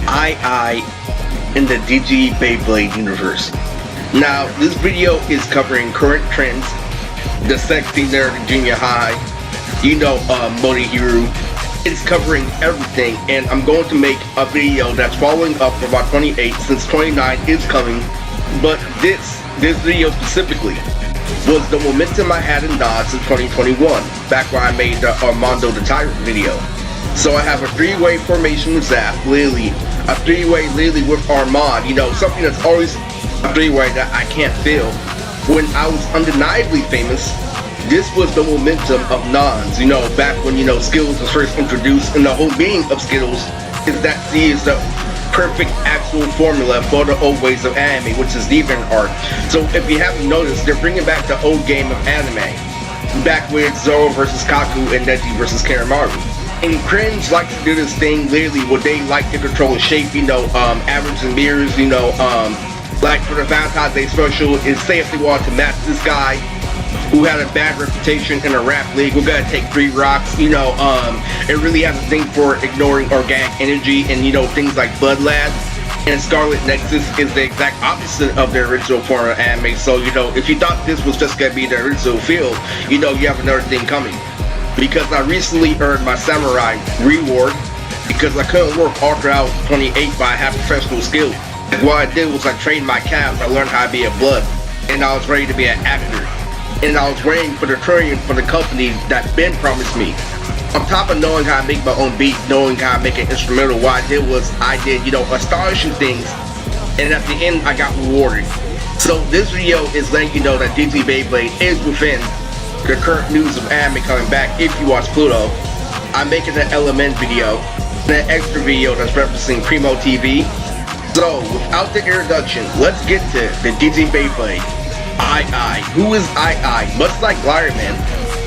II in the DigiBayBlade universe. Now, this video is covering current trends, the sexy nerd in junior high, Modi Hero. It's covering everything, and I'm going to make a video that's following up for about 28 since 29 is coming. But this video specifically was the momentum I had in Nonz in 2021, back when I made the Armando the Tyrant video. So I have a three-way formation with Zap, Lily, a three-way Lily with Armand, something that's always a three-way that I can't feel. When I was undeniably famous, this was the momentum of Nonz, back when, Skittles was first introduced, and the whole meaning of Skittles is that C is the perfect actual formula for the old ways of anime, which is deviant art. So if you haven't noticed, they're bringing back the old game of anime, back with Zoro versus Kaku and Neji versus Karamaru. And Cringe likes to do this thing literally where they like to control the shape, average and mirrors, like for the Valentine's Day special, is say if they want to match this guy who had a bad reputation in a rap league, we're gonna take 3 rocks, it really has a thing for ignoring organic energy and, things like Blood Lad. And Scarlet Nexus is the exact opposite of the original form of anime, so, if you thought this was just gonna be the original field, you have another thing coming. Because I recently earned my Samurai reward, because I couldn't work all throughout 28, but I have professional skill. What I did was I trained my calves, I learned how to be a blood, and I was ready to be an actor. And I was waiting for the trillion for the company that Ben promised me. On top of knowing how to make my own beat, knowing how to make an instrumental, what I did was I did, astonishing things, and at the end I got rewarded. So this video is letting you know that DigiBayBlade is within the current news of anime coming back. If you watch Pluto, I'm making an LMN video and an extra video that's referencing Primo TV. So without the introduction, let's get to the DigiBayBlade. II. Who is II? Much like Gliderman,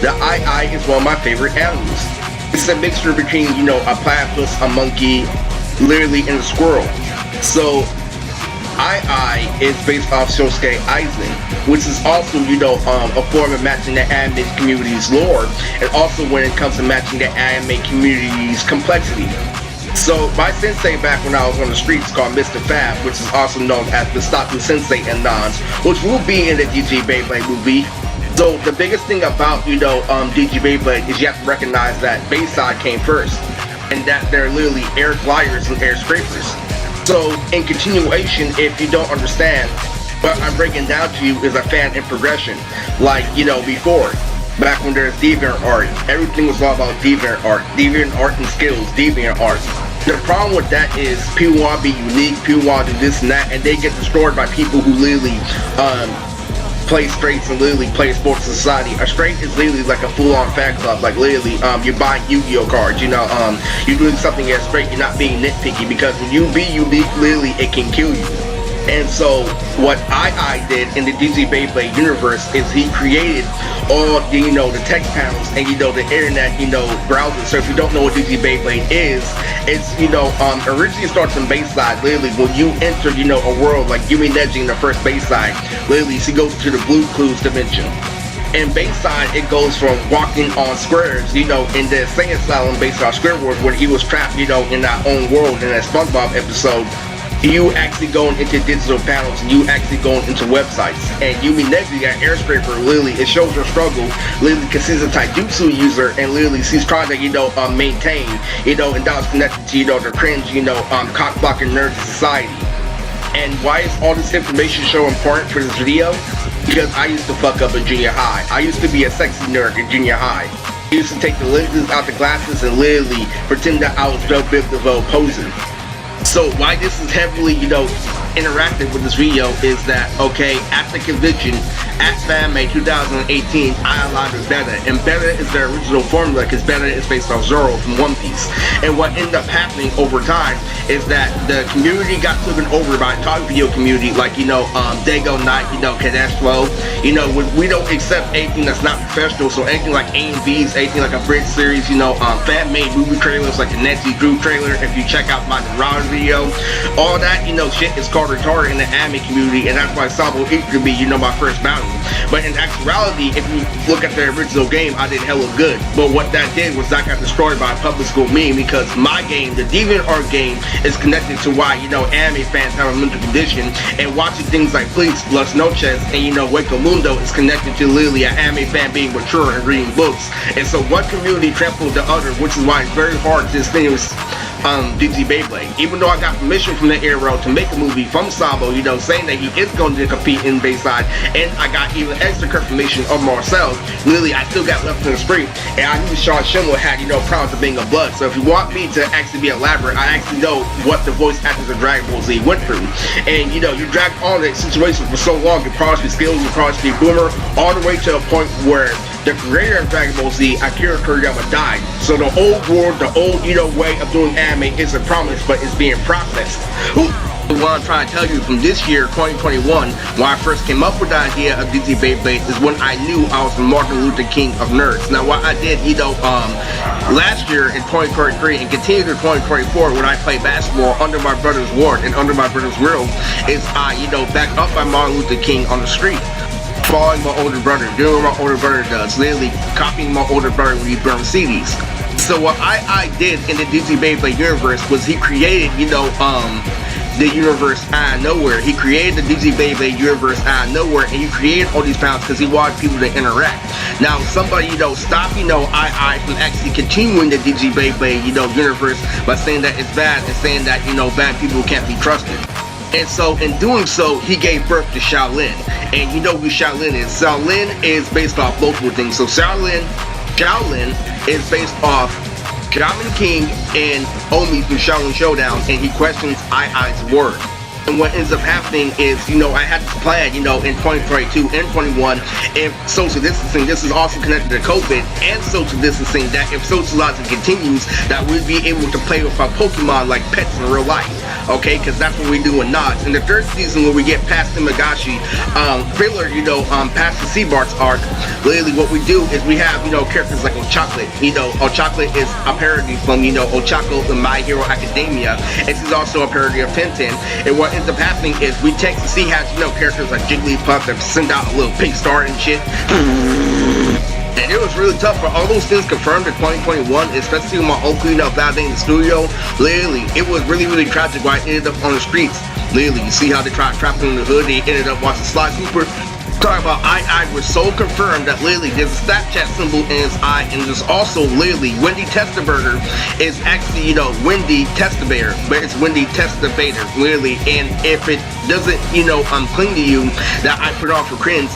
the II is one of my favorite animals. It's a mixture between, a platypus, a monkey, literally, and a squirrel. So II is based off Shosuke Aizen, which is also, a form of matching the anime community's lore, and also when it comes to matching the anime community's complexity. So my sensei back when I was on the streets called Mr. Fab, which is also known as the Statu Sensei in Nonz, which will be in the DigiBayBlade movie. So the biggest thing about, DigiBayBlade is you have to recognize that Bayside came first, and that they're literally air gliders and air scrapers. So in continuation, if you don't understand, what I'm breaking down to you is a fan in progression. Like, before, back when there's deviant art, everything was all about deviant art and skills, deviant art. The problem with that is people want to be unique, people want to do this and that, and they get destroyed by people who literally play straights and literally play sports society. A straight is literally like a full-on fan club, like literally you're buying Yu-Gi-Oh cards, you're doing something as straight, you're not being nitpicky, because when you be unique, literally it can kill you. And so what II did in the DigiBayBlade universe is he created all the, the text panels and, the internet, browser. So if you don't know what DigiBayBlade is, it's, originally starts in Bayside. Literally, when you enter, a world like Yumi Neji in the first Bayside, literally she goes to the Blue Clues dimension. In Bayside, it goes from walking on squares, in the Saiyan Asylum based on Squidward, when he was trapped, in that own world in that SpongeBob episode. You actually going into digital panels, and you actually going into websites. And Yumi Neji, that air scraper, literally, it shows her struggle, literally, because she's a taijutsu user, and literally, she's trying to, maintain, and that was connected to, the cringe, cock-blocking nerd society. And why is all this information so important for this video? Because I used to fuck up in junior high. I used to be a sexy nerd in junior high. I used to take the lenses out the glasses and literally pretend that I was Joe Bib DeVoe posing. So why this is heavily, interactive with this video is that, okay, at the convention, at FanMade 2018, I aligned with Beta, and Beta is their original formula because Beta is based on Zoro from One Piece. And what ended up happening over time is that the community got taken over by the talk video community, like, Dago Knight, Kadesh Flow. We don't accept anything that's not professional, so anything like A&Bs, anything like a bridge series, fan-made movie trailers like the Nancy Drew trailer, if you check out my Naruto video, all that, shit is called called retarded in the anime community, and that's why Sabo It could be, my first battle. But in actuality, if you look at the original game, I did hella good. But what that did was that got destroyed by a public school meme, because my game, the DeviantArt game, is connected to why, anime fans have a mental condition, and watching things like Bleach, Las Noches, and Hueco Mundo is connected to literally an anime fan being mature and reading books. And so one community trampled the other, which is why it's very hard to distinguish DigiBayBlade. Even though I got permission from the Arrow to make a movie from Sabo, saying that he is going to compete in Bayside, and I got even extra confirmation of Marcel, literally I still got left in the street, and I knew Sean Schemmel had, problems of being a blood. So if you want me to actually be elaborate, I actually know what the voice actors of Dragon Ball Z went through. And you drag on that situation for so long, your product skills, your product boomer, all the way to a point where the creator of Dragon Ball Z, Akira Toriyama, died. So the old world, the old, way of doing anime isn't promised, but it's being processed. What I'm trying to tell you from this year, 2021, when I first came up with the idea of DigiBayBlade, is when I knew I was the Martin Luther King of nerds. Now, what I did, last year in 2023 and continued in 2024 when I played basketball under my brother's ward and under my brother's roof, is I, backed up by Martin Luther King on the street, following my older brother, doing what my older brother does, literally copying my older brother when he burned CDs. So what I did in the DigiBayBlade universe was he created, the universe out of nowhere. He created the DigiBayBlade universe out of nowhere, and he created all these panels because he wanted people to interact. Now, somebody, stop, I from actually continuing the DigiBayBlade, universe by saying that it's bad and saying that, bad people can't be trusted. And so, in doing so, he gave birth to Shaolin. And you know who Shaolin is. Shaolin is based off multiple things. So Shaolin is based off Shaman King and Omi from Shaolin Showdown, and he questions I's word. And what ends up happening is, I had to plan, in 2022 and 21, if social distancing, this is also connected to COVID and social distancing, that if socializing continues, that we'd be able to play with our Pokemon like pets in real life, okay? Because that's what we do in Nonz. In the third season, when we get past the Magashi filler, past the Seabart's arc, literally what we do is we have, characters like Ochocolate. Ochocolate is a parody from, Ochako in My Hero Academia, and she's also a parody of Tintin. And what ends up happening is we take to see how, characters like Jigglypuff that send out a little pink star and shit. And it was really tough for all those things confirmed in 2021, especially with my uncle, validating the studio. Literally, it was really, really tragic why I ended up on the streets. Literally, you see how they tried trapping in the hood, they ended up watching Sly Cooper. Talking about I was so confirmed that literally there's a Snapchat symbol in his eye, and there's also literally Wendy Testaburger is actually, Wendy Testabator, but it's Wendy Testabator, literally. And if it doesn't, cling to you that I put on for cringe,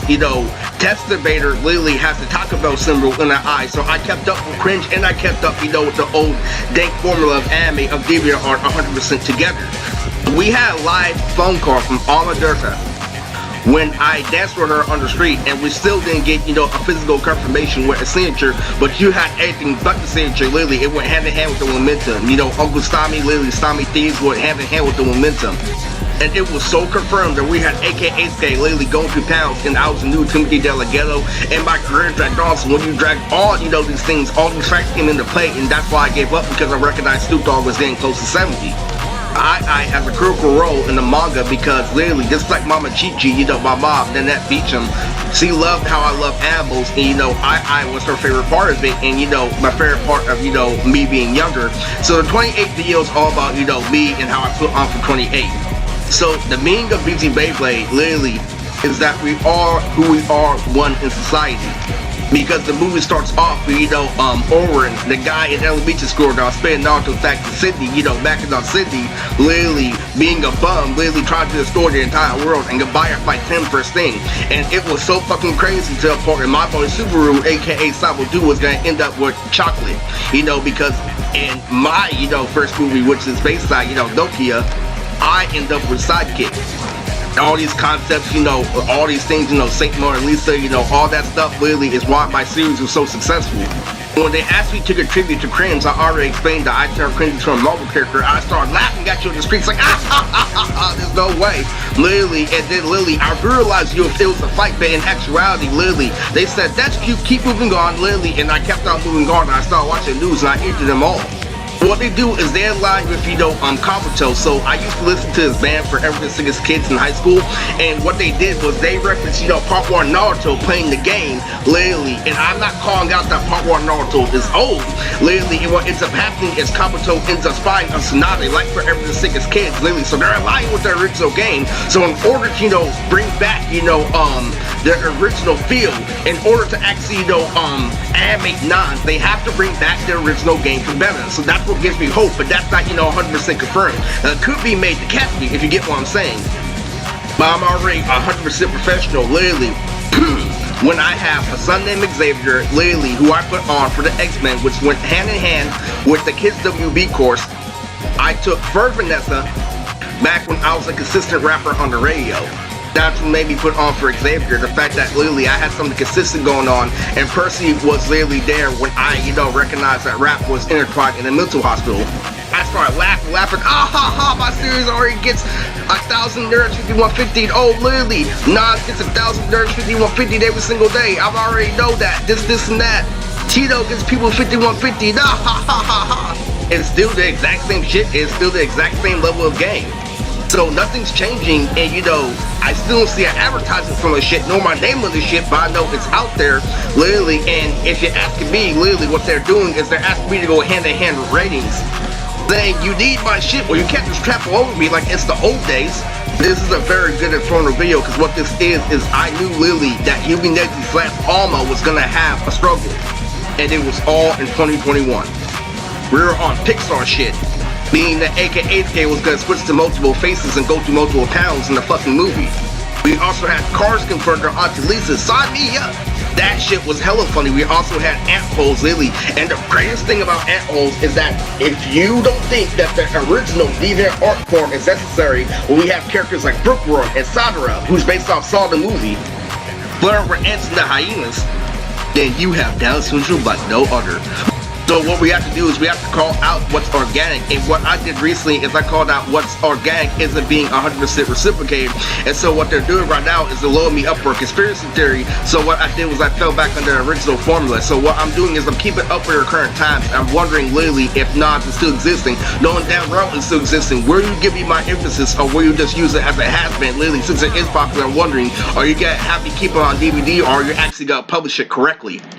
Testabator literally has the Taco Bell symbol in the eye. So I kept up with cringe, and I kept up, with the old dank formula of anime of DeviantArt 100% together. We had a live phone call from Alma Durta when I danced with her on the street, and we still didn't get, a physical confirmation with a signature, but you had everything but the signature. Literally, it went hand in hand with the momentum. Uncle Stami, literally, Stami Thieves went hand in hand with the momentum. And it was so confirmed that we had AKA literally going through pounds, and I was a new Timothy Delgado, and my career dragged on. So when you drag on, these things, all these facts came into play, and that's why I gave up, because I recognized Snoop Dogg was getting close to 70. I has a critical role in the manga because literally, just like Mama Chi-Chi, my mom, Nanette Beecham, she loved how I love animals, and I was her favorite part of it, and my favorite part of me being younger. So the 28 video is all about me and how I put on for 28. So the meaning of DigiBayBlade literally is that we are who we are, one in society. Because the movie starts off with, Oren, the guy in elementary school that was spending Naruto back to Sydney, back in Sydney, literally being a bum, literally trying to destroy the entire world and goodbye at like 10 first thing. And it was so fucking crazy to the point where my boy Subaru, aka Sabodu, was gonna end up with chocolate, because in my, first movie, which is Bayside, Nokia, I end up with Sidekick. All these concepts, all these things, Saint Mona Lisa, all that stuff literally is why my series was so successful. When they asked me to contribute to cringe, I already explained that I turned cringe into a Marvel character. I started laughing at you in the streets like, there's no way. Literally, and then literally, I realized it was a fight, but in actuality, literally, they said, that's cute, keep moving on, literally, and I kept on moving on, and I started watching the news, and I entered them all. What they do is they align with, Kabuto. So I used to listen to his band Forever the Sickest Kids in high school, and what they did was they referenced, Part 1 Naruto playing the game, literally, and I'm not calling out that Part 1 Naruto is old, literally, and what ends up happening is Kabuto ends up spying on Tsunade, like Forever the Sickest Kids, literally, so they're aligning with the original game, so in order to, bring back, their original feel, in order to actually, animate Nonz, they have to bring back their original game for better, so that's what gives me hope, but that's not, 100% confirmed. It could be made to catch me, if you get what I'm saying. But I'm already 100% professional, literally. When I have a son named Xavier, literally, who I put on for the X-Men, which went hand in hand with the Kids WB course. I took for Vanessa back when I was a consistent rapper on the radio. That's what made me put on for Xavier, the fact that literally I had something consistent going on, and Percy was literally there when I, recognized that rap was intertwined in a mental hospital. I started laughing, ah ha ha, my series already gets 1,000 nerds 5150, oh literally, Nonz gets 1,000 nerds 5150 every single day, I already know that, this and that, Tito gets people 5150, ah ha ha ha ha. It's still the exact same shit, it's still the exact same level of game. So nothing's changing, and I still don't see an advertisement from the shit, nor my name on the shit, but I know it's out there, literally, and if you're asking me, literally what they're doing is they're asking me to go hand in hand with ratings, saying you need my shit, well you can't just trample over me like it's the old days. This is a very good informative video, because what this is I knew literally that Yugi Neji / Alma was gonna have a struggle, and it was all in 2021. We were on Pixar shit. Being that AKA was gonna switch to multiple faces and go to multiple towns in the fucking movie. We also had Cars confirmed their Auntie Lisa, sign me up! That shit was hella funny. We also had ant holes, literally. And the greatest thing about ant holes is that if you don't think that the original deviant art form is necessary, well, we have characters like Brookworm and Sadara, who's based off Saw the movie, flirting with ants and the hyenas, then you have Down syndrome like no other. So what we have to do is we have to call out what's organic, and what I did recently is I called out what's organic isn't being 100% reciprocated, and so what they're doing right now is they're loading me up for a conspiracy theory. So what I did was I fell back under the original formula. So what I'm doing is I'm keeping up with the current times. I'm wondering literally if Nonz is still existing, knowing damn well it's still existing. Where you give me my emphasis, or will you just use it as it has been literally since it is popular? I'm wondering, are you gonna have me keep it on DVD, or are you actually gonna publish it correctly?